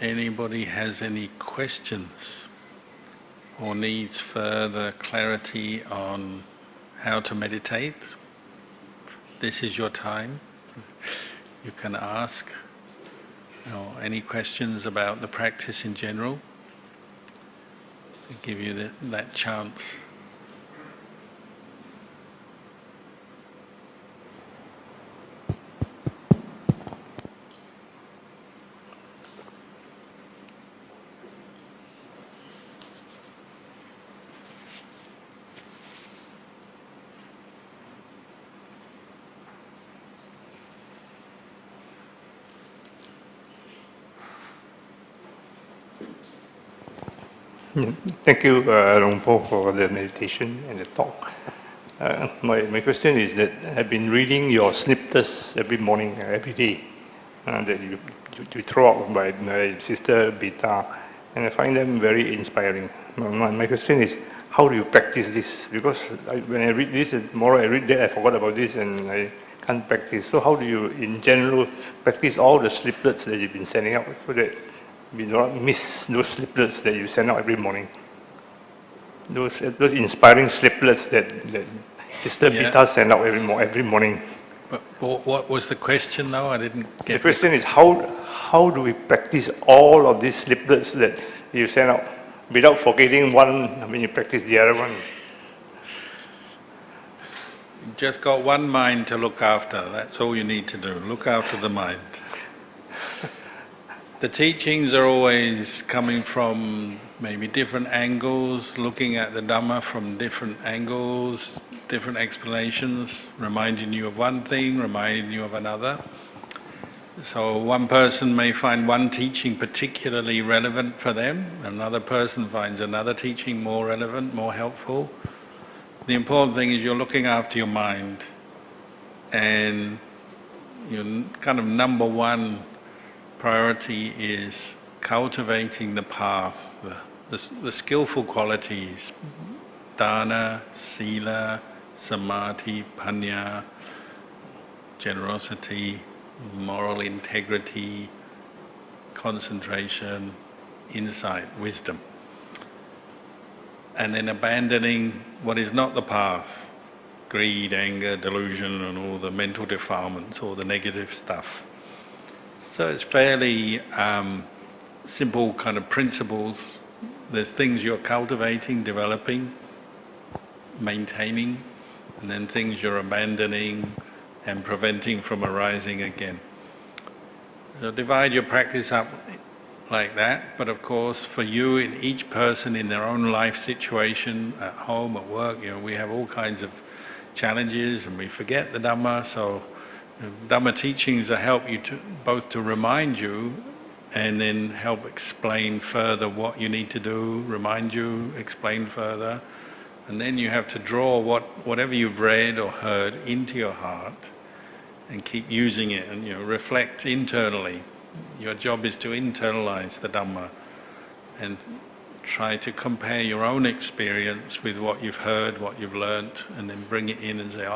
anybody has any questions or needs further clarity on how to meditate, this is your time. You can ask any questions about the practice in general. I give you that chance. Thank you, Luang Por, for the meditation and the talk. My question is that I've been reading your snippets every morning, every day, that you throw out by my sister Bita, and I find them very inspiring. My question is, how do you practice this? Because when I read this, tomorrow I read that, I forgot about this, and I can't practice. So how do you, in general, practice all the snippets that you've been sending out so that we do not miss those snippets that you send out every morning? Those inspiring snippets that Sister Bita sent out every morning. But what was the question though? I didn't get the question. Is how do we practice all of these snippets that you send out without forgetting one when you practice the other one? You just got one mind to look after. That's all you need to do. Look after the mind. The teachings are always coming from maybe different angles, looking at the Dhamma from different angles, different explanations, reminding you of one thing, reminding you of another. So one person may find one teaching particularly relevant for them, another person finds another teaching more relevant, more helpful. The important thing is you're looking after your mind, and your kind of number one priority is cultivating the path, the skillful qualities, dana, sila, samadhi, panya, generosity, moral integrity, concentration, insight, wisdom. And then abandoning what is not the path, greed, anger, delusion, and all the mental defilements, all the negative stuff. So it's fairly simple kind of principles. There's things you're cultivating, developing, maintaining, and then things you're abandoning and preventing from arising again. So divide your practice up like that, but of course for you, in each person in their own life situation, at home, at work, we have all kinds of challenges and we forget the Dhamma, so Dhamma teachings help you both to remind you and then help explain further what you need to do, remind you, explain further, and then you have to draw whatever you've read or heard into your heart and keep using it and reflect internally. Your job is to internalize the Dhamma and try to compare your own experience with what you've heard, what you've learnt, and then bring it in and say,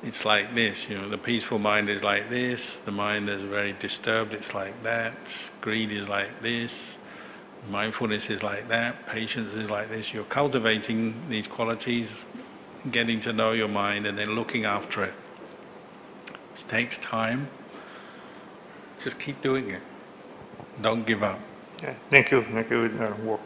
it's like this, the peaceful mind is like this, the mind that's very disturbed, it's like that, greed is like this, mindfulness is like that, patience is like this. You're cultivating these qualities, getting to know your mind and then looking after it. It takes time. Just keep doing it. Don't give up. Yeah, thank you, Walk.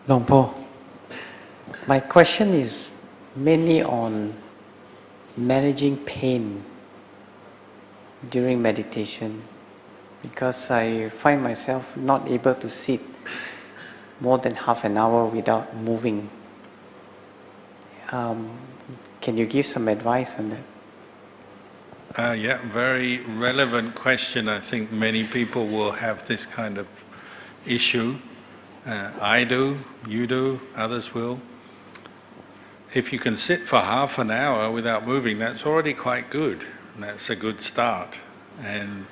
Luang Por, my question is mainly on managing pain during meditation, because I find myself not able to sit more than half an hour without moving. Can you give some advice on that? Yeah, very relevant question. I think many people will have this kind of issue. I do, you do, others will. If you can sit for half an hour without moving, that's already quite good. And that's a good start. And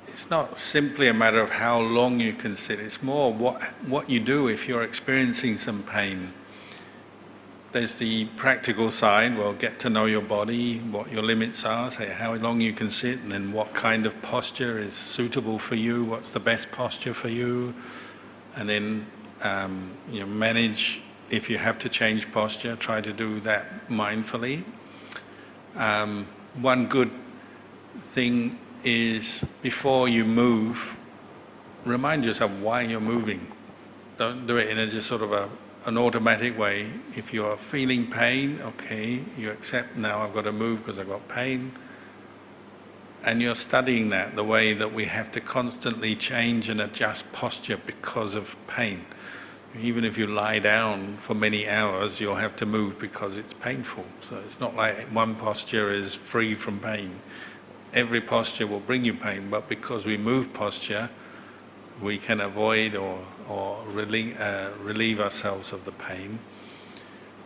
it's not simply a matter of how long you can sit, it's more what you do if you're experiencing some pain. There's the practical side, well, get to know your body, what your limits are, say how long you can sit, and then what kind of posture is suitable for you, what's the best posture for you, and then manage if you have to change posture, try to do that mindfully. One good thing is before you move, remind yourself why you're moving. Don't do it in a just sort of an automatic way. If you're feeling pain, okay, you accept now I've got to move because I've got pain. And you're studying that, the way that we have to constantly change and adjust posture because of pain. Even if you lie down for many hours, you'll have to move because it's painful. So it's not like one posture is free from pain. Every posture will bring you pain, but because we move posture, we can avoid or relieve ourselves of the pain.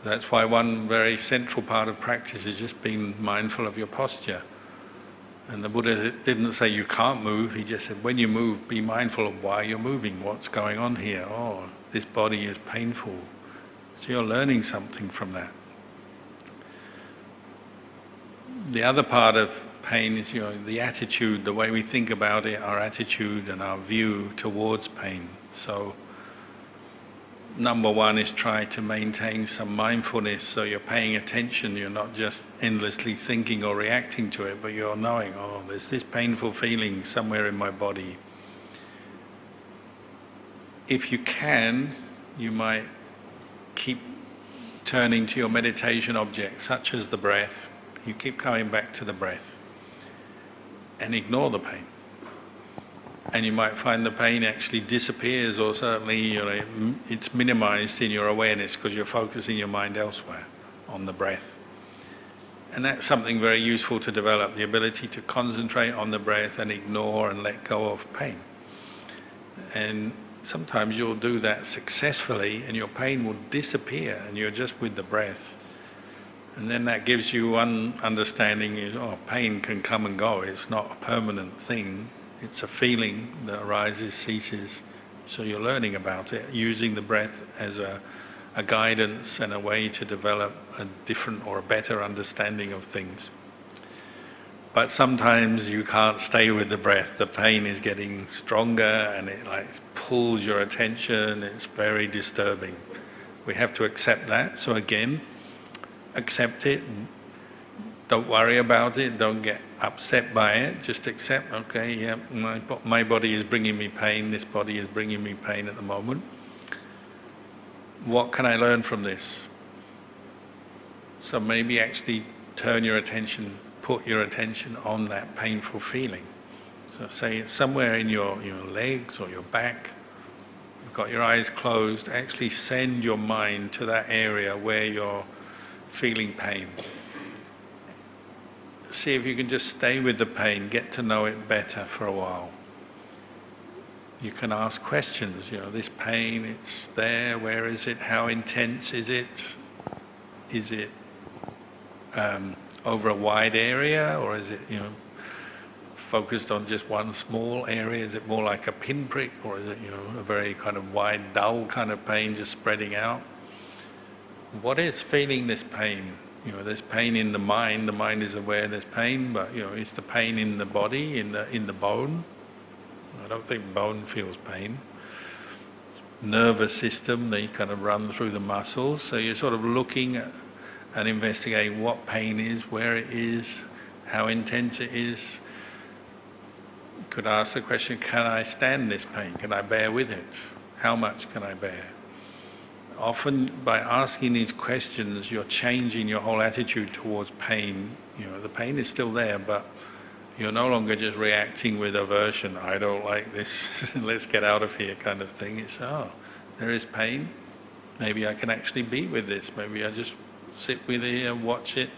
That's why one very central part of practice is just being mindful of your posture. And the Buddha didn't say you can't move, he just said when you move, be mindful of why you're moving, what's going on here. Oh, this body is painful. So you're learning something from that. The other part of pain is the attitude, the way we think about it, our attitude and our view towards pain. So number one is try to maintain some mindfulness, so you're paying attention, you're not just endlessly thinking or reacting to it, but you're knowing, oh, there's this painful feeling somewhere in my body. If you can, you might keep turning to your meditation object, such as the breath. You keep coming back to the breath and ignore the pain. And you might find the pain actually disappears, or certainly it's minimized in your awareness because you're focusing your mind elsewhere on the breath. And that's something very useful to develop, the ability to concentrate on the breath and ignore and let go of pain. And sometimes you'll do that successfully and your pain will disappear and you're just with the breath. And then that gives you one understanding is, pain can come and go. It's not a permanent thing. It's a feeling that arises, ceases. So you're learning about it, using the breath as a guidance and a way to develop a different or a better understanding of things. But sometimes you can't stay with the breath. The pain is getting stronger and it pulls your attention. It's very disturbing. We have to accept that. So again, accept it. Don't worry about it. Don't get upset by it. Just accept, okay, yeah, my body is bringing me pain. This body is bringing me pain at the moment. What can I learn from this? So maybe actually turn your attention, put your attention on that painful feeling. So say it's somewhere in your legs or your back. You've got your eyes closed. Actually send your mind to that area where you're feeling pain. See if you can just stay with the pain, get to know it better for a while. You can ask questions, this pain, it's there, where is it, how intense is it? Is it over a wide area, or is it focused on just one small area? Is it more like a pinprick, or is it a very kind of wide, dull kind of pain just spreading out? What is feeling this pain? There's pain in the mind is aware there's pain, but is the pain in the body, in the bone? I don't think bone feels pain. Nervous system, they kind of run through the muscles, so you're sort of looking at and investigating what pain is, where it is, how intense it is. You could ask the question, can I stand this pain? Can I bear with it? How much can I bear? Often by asking these questions, you're changing your whole attitude towards pain. The pain is still there, but you're no longer just reacting with aversion. I don't like this, let's get out of here kind of thing. It's, there is pain. Maybe I can actually be with this. Maybe I just sit with it and watch it.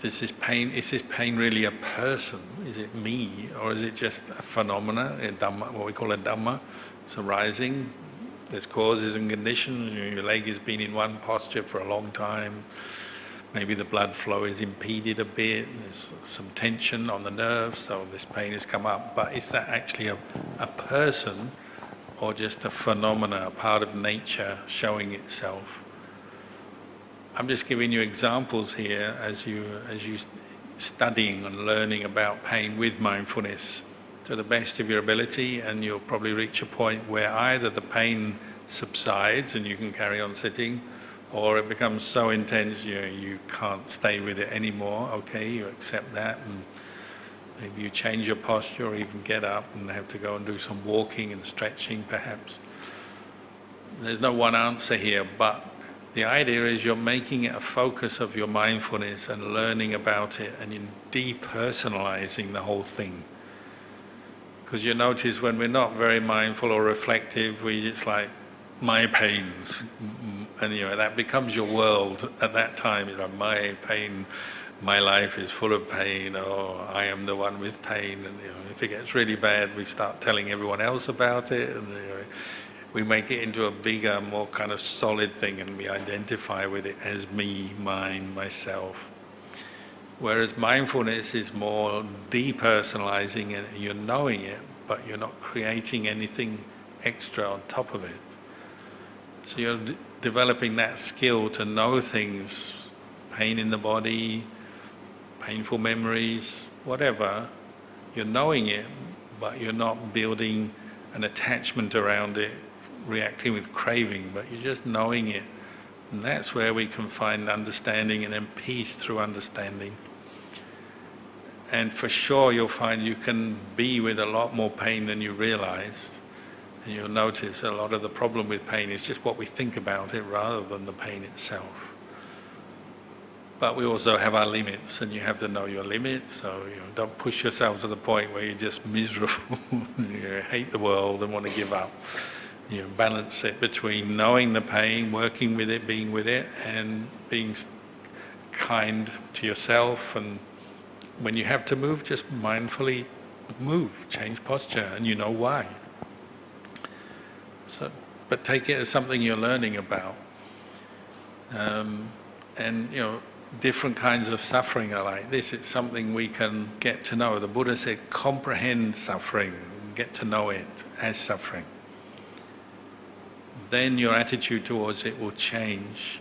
is this pain really a person? Is it me? Or is it just a phenomena, a Dhamma, what we call a Dhamma? It's arising, there's causes and conditions, your leg has been in one posture for a long time, maybe the blood flow is impeded a bit, there's some tension on the nerves, so this pain has come up. But is that actually a person or just a phenomena, a part of nature showing itself? I'm just giving you examples here as you studying and learning about pain with mindfulness to the best of your ability, and you'll probably reach a point where either the pain subsides and you can carry on sitting, or it becomes so intense you can't stay with it anymore. Okay, you accept that, and maybe you change your posture or even get up and have to go and do some walking and stretching perhaps. There's no one answer here, but the idea is you're making it a focus of your mindfulness and learning about it, and you're depersonalizing the whole thing. Because you notice when we're not very mindful or reflective, it's like, my pains, and that becomes your world at that time. It's like, my pain, my life is full of pain, or I am the one with pain. And if it gets really bad, we start telling everyone else about it, and we make it into a bigger, more kind of solid thing, and we identify with it as me, mine, myself. Whereas mindfulness is more depersonalizing it, you're knowing it, but you're not creating anything extra on top of it. So you're developing that skill to know things, pain in the body, painful memories, whatever. You're knowing it, but you're not building an attachment around it, reacting with craving, but you're just knowing it. And that's where we can find understanding and then peace through understanding. And for sure you'll find you can be with a lot more pain than you realized. And you'll notice a lot of the problem with pain is just what we think about it rather than the pain itself. But we also have our limits, and you have to know your limits, so don't push yourself to the point where you're just miserable, you hate the world and want to give up. Balance it between knowing the pain, working with it, being with it, and being kind to yourself. And when you have to move, just mindfully move, change posture, and you know why. So, but take it as something you're learning about. And different kinds of suffering are like this. It's something we can get to know. The Buddha said, comprehend suffering, get to know it as suffering. Then your attitude towards it will change,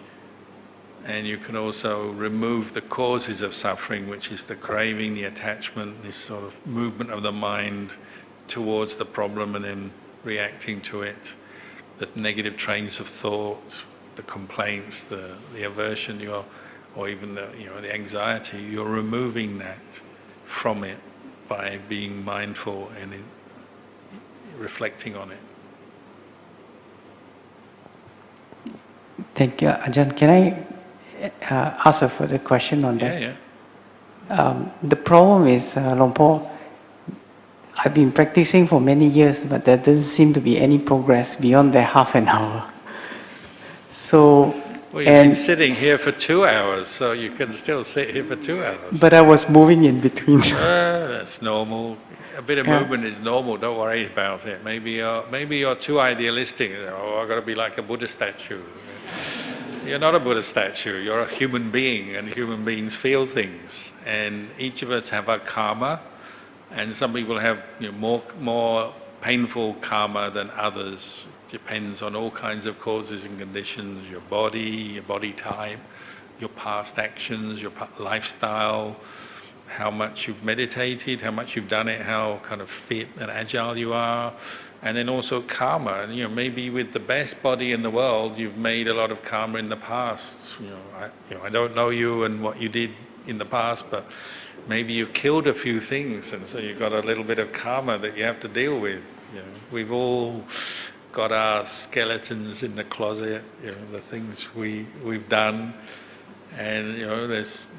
and you can also remove the causes of suffering, which is the craving, the attachment, this sort of movement of the mind towards the problem and then reacting to it, the negative trains of thought, the complaints, the aversion, or even the anxiety. You're removing that from it by being mindful and reflecting on it. Thank you. Ajahn, can I ask a further question on that? Yeah. The problem is, Lompo, I've been practicing for many years, but there doesn't seem to be any progress beyond that half an hour. So, Well, you've been sitting here for 2 hours, so you can still sit here for 2 hours. But I was moving in between. That's normal. A bit of movement is normal, don't worry about it. Maybe you're too idealistic. Oh, I've got to be like a Buddha statue. You're not a Buddha statue, you're a human being, and human beings feel things. And each of us have a karma, and some people have more painful karma than others. Depends on all kinds of causes and conditions, your body type, your past actions, your lifestyle, how much you've meditated, how much you've done it, how kind of fit and agile you are, and then also karma. And maybe with the best body in the world, you've made a lot of karma in the past. I don't know you and what you did in the past, but maybe you've killed a few things, and so you've got a little bit of karma that you have to deal with. We've all got our skeletons in the closet, the things we've done. And there's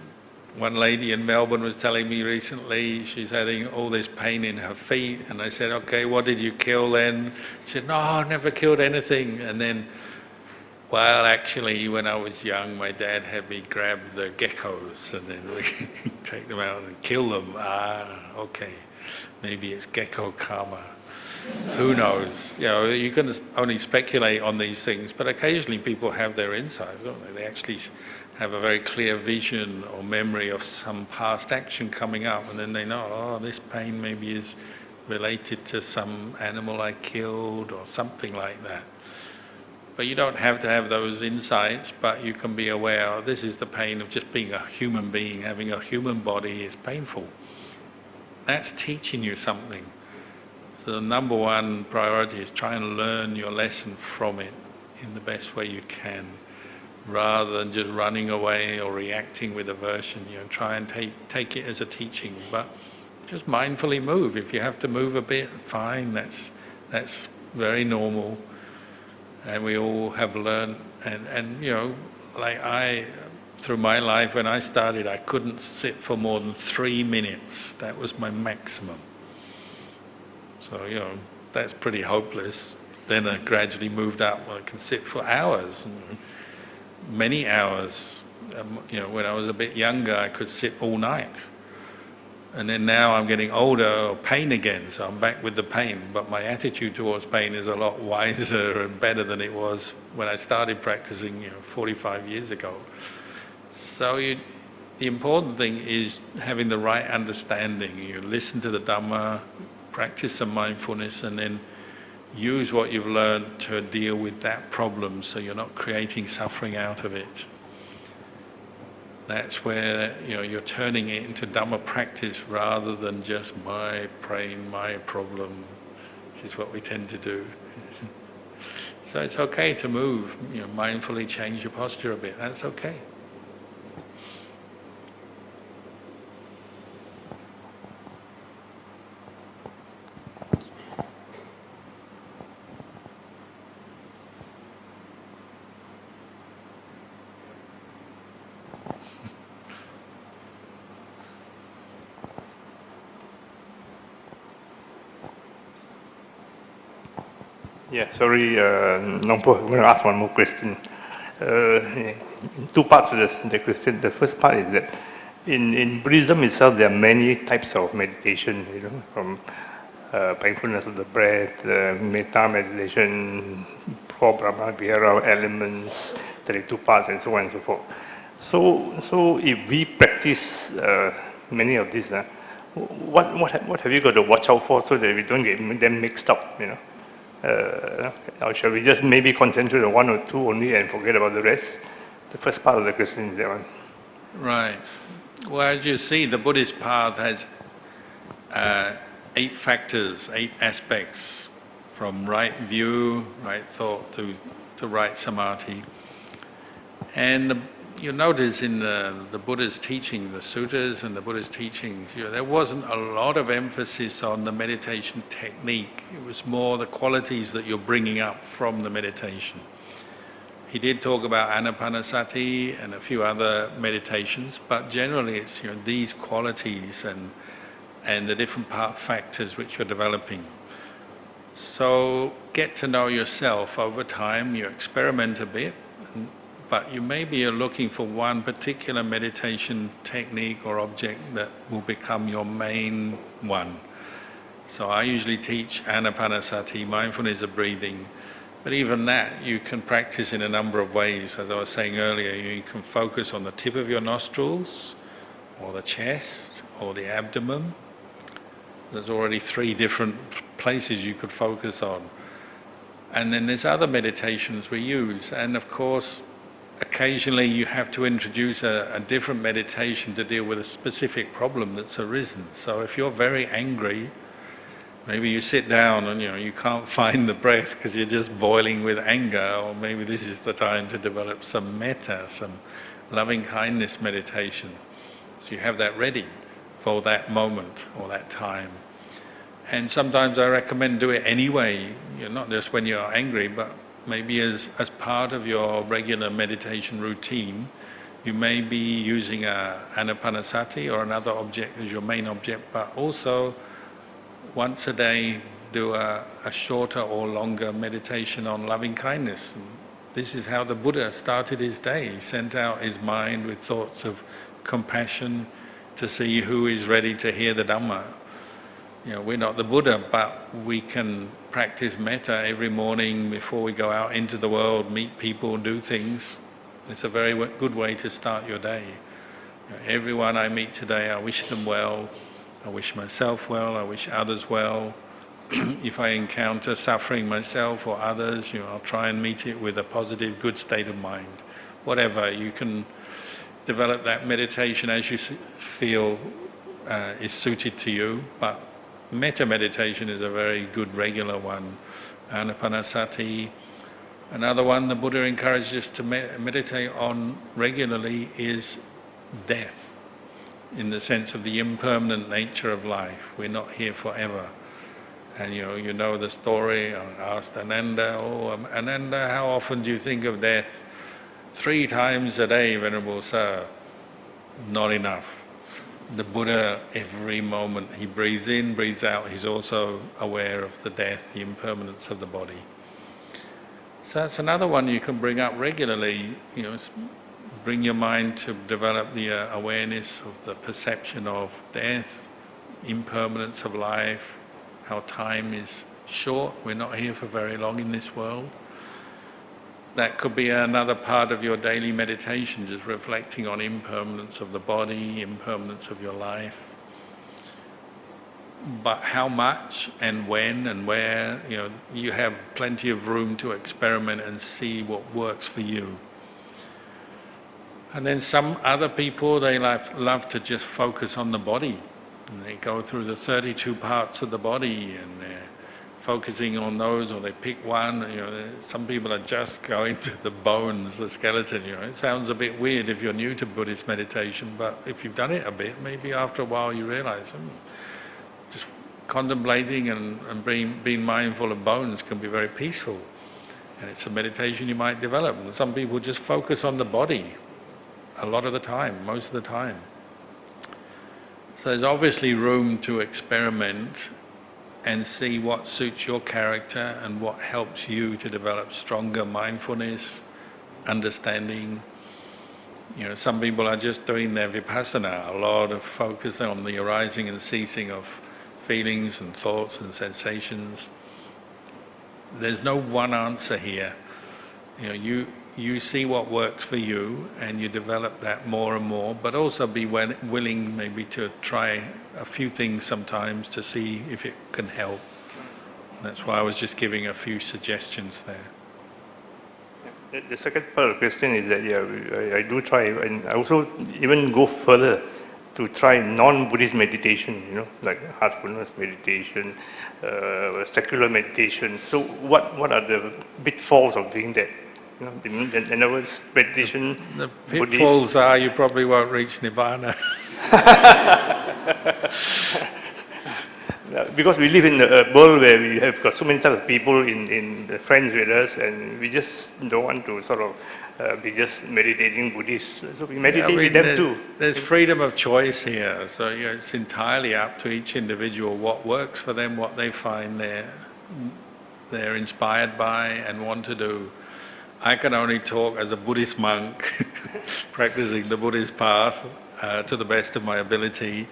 one lady in Melbourne was telling me recently she's having all this pain in her feet, and I said, okay, what did you kill then? She said, no, I never killed anything. And then Well, actually, when I was young, my dad had me grab the geckos and then we take them out and kill them. Okay, maybe it's gecko karma. Who knows? You know, you can only speculate on these things, but occasionally people have their insights, don't they? They actually have a very clear vision or memory of some past action coming up, and then they know, oh, this pain maybe is related to some animal I killed or something like that. But you don't have to have those insights, but you can be aware, oh, this is the pain of just being a human being, having a human body is painful. That's teaching you something. So the number one priority is try and learn your lesson from it in the best way you can, rather than just running away or reacting with aversion. You know, try and take it as a teaching, but just mindfully move. If you have to move a bit, fine, that's very normal. And we all have learned, and you know, like through my life, when I started, I couldn't sit for more than 3 minutes. That was my maximum. So, you know, that's pretty hopeless. Then I gradually moved up where I can sit for hours, many hours. You know, when I was a bit younger, I could sit all night. And then now I'm getting older, pain again, so I'm back with the pain. But my attitude towards pain is a lot wiser and better than it was when I started practicing, you know, 45 years ago. So the important thing is having the right understanding. You listen to the Dhamma, practice some mindfulness, and then use what you've learned to deal with that problem so you're not creating suffering out of it. That's where, you know, you're turning it into Dhamma practice rather than just my pain, my problem, which is what we tend to do. So it's okay to move, you know, mindfully change your posture a bit. That's okay. Yeah, sorry, Nongpo, I'm going to ask one more question. Two parts to the question. The first part is that in Buddhism itself, there are many types of meditation, you know, from mindfulness of the breath, metta meditation, Brahma Vihara elements, 32 parts, and so on and so forth. So if we practice many of these, what have you got to watch out for so that we don't get them mixed up, you know? Or shall we just maybe concentrate on one or two only and forget about the rest? The first part of the question is that one. Right. Well, as you see, the Buddhist path has 8 factors, 8 aspects, from right view, right thought to right samadhi. And you notice in the Buddha's teaching, the sutras and the Buddha's teachings, you know, there wasn't a lot of emphasis on the meditation technique. It was more the qualities that you're bringing up from the meditation. He did talk about anapanasati and a few other meditations, but generally it's, you know, these qualities and the different path factors which you're developing. So get to know yourself over time. You experiment a bit, but you maybe are looking for one particular meditation technique or object that will become your main one. So I usually teach anapanasati, mindfulness of breathing, but even that you can practice in a number of ways. As I was saying earlier, you can focus on the tip of your nostrils, or the chest, or the abdomen. There's already 3 different places you could focus on. And then there's other meditations we use, and of course, occasionally you have to introduce a different meditation to deal with a specific problem that's arisen. So if you're very angry, maybe you sit down and, you know, you can't find the breath because you're just boiling with anger, or maybe this is the time to develop some metta, some loving kindness meditation. So you have that ready for that moment or that time. And sometimes I recommend do it anyway, you know, not just when you're angry, but maybe as part of your regular meditation routine. You may be using anapanasati or another object as your main object, but also once a day do a shorter or longer meditation on loving kindness, and This is how the Buddha started his day. He sent out his mind with thoughts of compassion to see who is ready to hear the Dhamma. We're not the Buddha, but we can practice metta every morning before we go out into the world, meet people, do things. It's a very good way to start your day. Everyone I meet today, I wish them well. I wish myself well. I wish others well. If I encounter suffering myself or others, I'll try and meet it with a positive, good state of mind. Whatever, you can develop that meditation as you feel is suited to you, but metta meditation is a very good regular one. Anapanasati. Another one the Buddha encouraged us to meditate on regularly is death, in the sense of the impermanent nature of life. We're not here forever. And you know the story. I asked Ananda, Ananda, how often do you think of death? 3 times a day, Venerable Sir. Not enough. The Buddha, every moment he breathes in, breathes out, he's also aware of the death, the impermanence of the body. So that's another one you can bring up regularly. Bring your mind to develop the awareness of the perception of death, impermanence of life, how time is short. We're not here for very long in this world. That could be another part of your daily meditation, just reflecting on impermanence of the body, impermanence of your life. But how much and when and where, you have plenty of room to experiment and see what works for you. And then some other people, they love to just focus on the body. And they go through the 32 parts of the body and they're focusing on those, or they pick one. Some people are just going to the bones, the skeleton. It sounds a bit weird if you're new to Buddhist meditation, but if you've done it a bit, maybe after a while you realize, just contemplating and being mindful of bones can be very peaceful. And it's a meditation you might develop. And some people just focus on the body a lot of the time, most of the time. So there's obviously room to experiment and see what suits your character and what helps you to develop stronger mindfulness, understanding. Some people are just doing their vipassana, a lot of focus on the arising and ceasing of feelings and thoughts and sensations. There's no one answer here. You see what works for you and you develop that more and more, but also be willing maybe to try a few things sometimes to see if it can help. That's why I was just giving a few suggestions there. The second part of the question is that I do try, and I also even go further to try non-Buddhist meditation, like heartfulness meditation, secular meditation. So what are the pitfalls of doing that? In other words, meditation. The pitfalls are you probably won't reach Nibbana. Because we live in a world where we have got so many types of people in friends with us, and we just don't want to sort of be just meditating Buddhists. So we meditate with them too. There's freedom of choice here, so it's entirely up to each individual what works for them, what they find they're inspired by and want to do. I can only talk as a Buddhist monk practicing the Buddhist path to the best of my ability.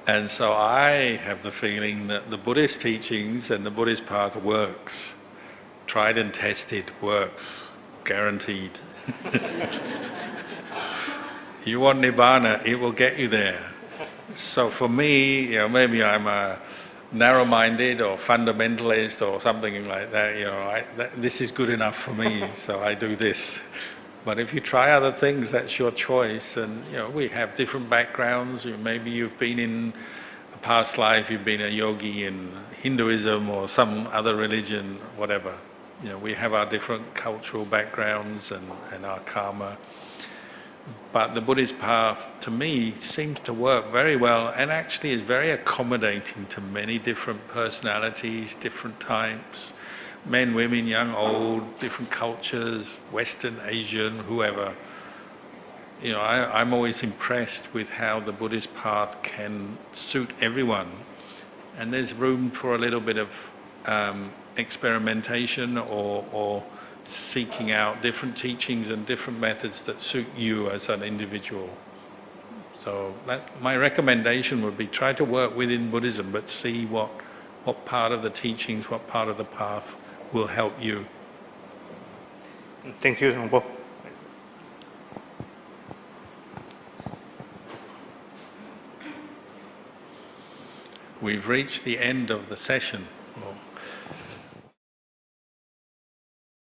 And so I have the feeling that the Buddhist teachings and the Buddhist path works. Tried and tested, works, guaranteed. You want Nibbana, it will get you there. So for me, maybe I'm a narrow-minded or fundamentalist or something like that, this is good enough for me, so I do this. But if you try other things, that's your choice. And we have different backgrounds. Maybe you've been in a past life, you've been a yogi in Hinduism or some other religion, whatever. We have our different cultural backgrounds and our karma. But the Buddhist path, to me, seems to work very well and actually is very accommodating to many different personalities, different types, men, women, young, old, different cultures, Western, Asian, whoever. I'm always impressed with how the Buddhist path can suit everyone. And there's room for a little bit of experimentation or seeking out different teachings and different methods that suit you as an individual. So my recommendation would be try to work within Buddhism, but see what part of the teachings, what part of the path will help you. Thank you, Luang Por. We've reached the end of the session.